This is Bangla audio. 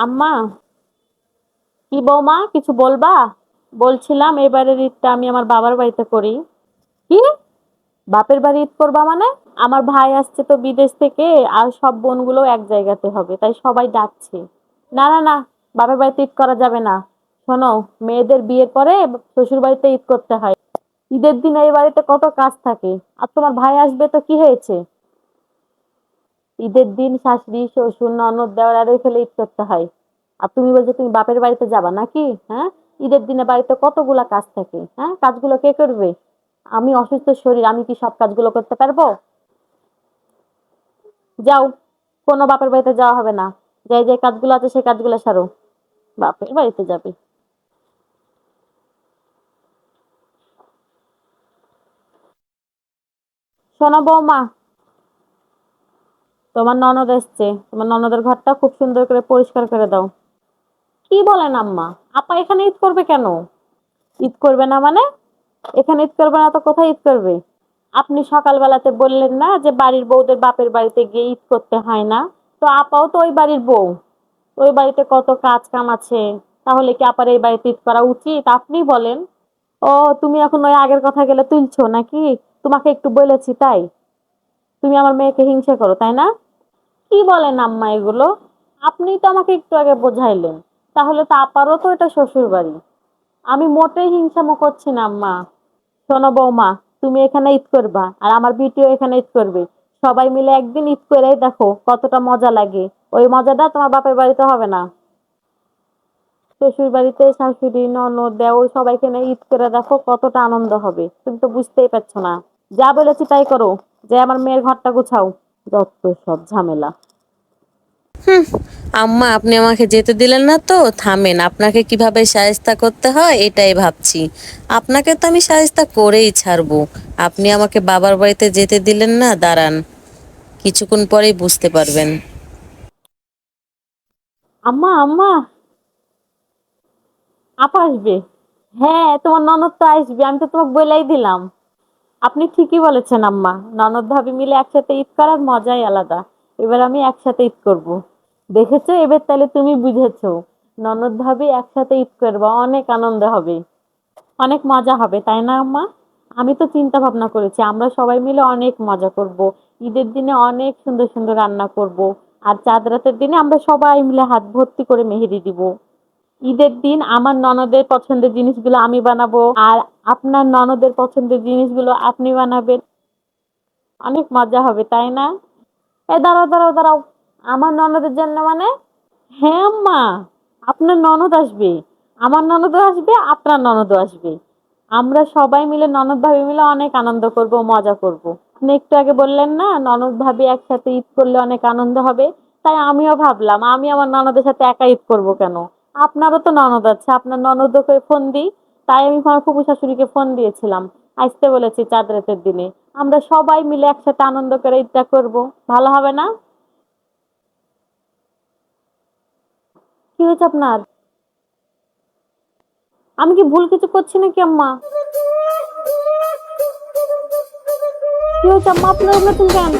আম্মা, কি বৌমা কিছু বলবা? বলছিলাম এবারের ঈদটা আমি আমার বাবার বাড়িতে করি। কি? বাপের বাড়ি ঈদ করবা মানে? আমার ভাই আসছে তো বিদেশ থেকে, আর সব বোনগুলো এক জায়গাতে হবে, তাই সবাই ডাকছে। না না না, বাপের বাড়িতে ঈদ করা যাবে না। শোনো, মেয়েদের বিয়ের পরে শ্বশুর বাড়িতে ঈদ করতে হয়। ঈদের দিন এই বাড়িতে কত কাজ থাকে। আর তোমার ভাই আসবে তো কি হয়েছে? ঈদের দিন শাশুড়ি শ্বশুর ননদ দেওয়ার খেলে ঈদ করতে হয়। আর তুমি বলছো তুমি বাপের বাড়িতে যাবা নাকি? হ্যাঁ, ঈদের দিনে বাড়িতে কতগুলা কাজ থাকে, হ্যাঁ কাজগুলো কে করবে? আমি অসুস্থ শরীর, আমি কি সব কাজগুলো করতে পারবো? যাও, কোনো বাপের বাড়িতে যাওয়া হবে না। যে যে কাজগুলো আছে সেই কাজগুলো সারো। বাপের বাড়িতে যাবে? শোনো বৌমা, তোমার ননদ এসছে, তোমার ননদের ঘরটা খুব সুন্দর করে পরিষ্কার করে দাও। কি বলেন আম্মা? আপা এখানে ঈদ করবে কেন? ঈদ করবে না মানে? এখানে ঈদ করবে না তো কোথায় ঈদ করবে? আপনি সকালবেলাতে বললেন না যে বাড়ির বউদের বাপের বাড়িতে গিয়ে ঈদ করতে হয় না? তো আপাও তো ওই বাড়ির বউ, ওই বাড়িতে কত কাজ কাম আছে। তাহলে কি আপার এই বাড়িতে ঈদ করা উচিত? আপনি বলেন। ও, তুমি এখন ওই আগের কথা গেলে তুলছো নাকি? তোমাকে একটু বলেছি তাই তুমি আমার মেয়েকে হিংসা করো, তাই না? কি বলেন আম্মা এগুলো? আপনি তো আমাকে একটু আগে বোঝাইলেন। তাহলে তো আপারও তো এটা শ্বশুর বাড়ি। আমি মোটেই হিংসামো করছি না আম্মা। শোনো বৌমা, তুমি এখানে ঈদ করবা আর আমার বিটিও এখানে ঈদ করবে। সবাই মিলে একদিন ঈদ করেই দেখো কতটা মজা লাগে। ওই মজাটা তোমার বাপের বাড়িতে হবে না। শ্বশুর বাড়িতে শাশুড়ি ননদ দেওর সবাইকে নিয়ে ঈদ করে দেখো কতটা আনন্দ হবে, তুমি তো বুঝতেই পারছো না। যা বলেছি তাই করো, যে আমার মেয়ের ঘরটা গুছাও। যত সব ঝামেলা। হুম। আম্মা, আপনি আমাকে যেতে দিলেন না তো, থামেন। আপনাকে কিভাবে শায়েস্তা করতে হয় এটাই ভাবছি। আপনাকে তো আমি শায়েস্তা করেই ছাড়বো। আপনি আমাকে বাবার বাড়িতে যেতে দিলেন না, দাঁড়ান, কিছুক্ষণ পরেই বুঝতে পারবেন। আম্মা আম্মা, আপা আসবে? হ্যাঁ, তোমার ননদ তো আসবে, আমি তো তোমাকে বলেই দিলাম। আপনি ঠিকই বলেছেন আম্মা, ননদ ভাবি মিলে একসাথে ঈদ করার মজাই আলাদা। এবার আমি একসাথে ঈদ করব। দেখেছো, এবার তাহলে তুমি বুঝেছো। ননদ ভাবি একসাথে ঈদ করবো, অনেক আনন্দ হবে, অনেক মজা হবে, তাই না আম্মা? আমি তো চিন্তা ভাবনা করেছি আমরা সবাই মিলে অনেক মজা করব। ঈদের দিনে অনেক সুন্দর সুন্দর রান্না করব। আর চাঁদ রাতের দিনে আমরা সবাই মিলে হাত ভর্তি করে মেহেদি দিব। ঈদের দিন আমার ননদের পছন্দের জিনিসগুলো আমি বানাবো, আর আপনার ননদের পছন্দের জিনিসগুলো আপনি বানাবেন। অনেক মজা হবে, তাই না? এ দাঁড়াও দাঁড়াও দাঁড়াও, আমার ননদের জন্য মানে? হ্যাঁ আম্মা, আপনার ননদ আসবে, আমার ননদও আসবে, আপনার ননদও আসবে। আমরা সবাই মিলে ননদ ভাবি মিলে অনেক আনন্দ করব, মজা করব। আপনি একটু আগে বললেন না ননদ ভাবি একসাথে ঈদ করলে অনেক আনন্দ হবে। তাই আমিও ভাবলাম আমি আমার ননদের সাথে একা ঈদ করব কেন। আপনারও তো ননদ আছে, আপনার ননদকে ফোন দিই। তাই আমি আমার ফুফু শাশুড়িকে ফোন দিয়েছিলাম, আসতে বলেছি চাঁদ রাতের দিনে। আমরা সবাই মিলে একসাথে আনন্দ করে ঈদটা করব। ভালো হবে না? কি হয়েছে আপনার? আমি কি ভুল কিছু করছি নাকি আম্মা? কি হয়েছে আম্মা, আপনার এগুলো কেন?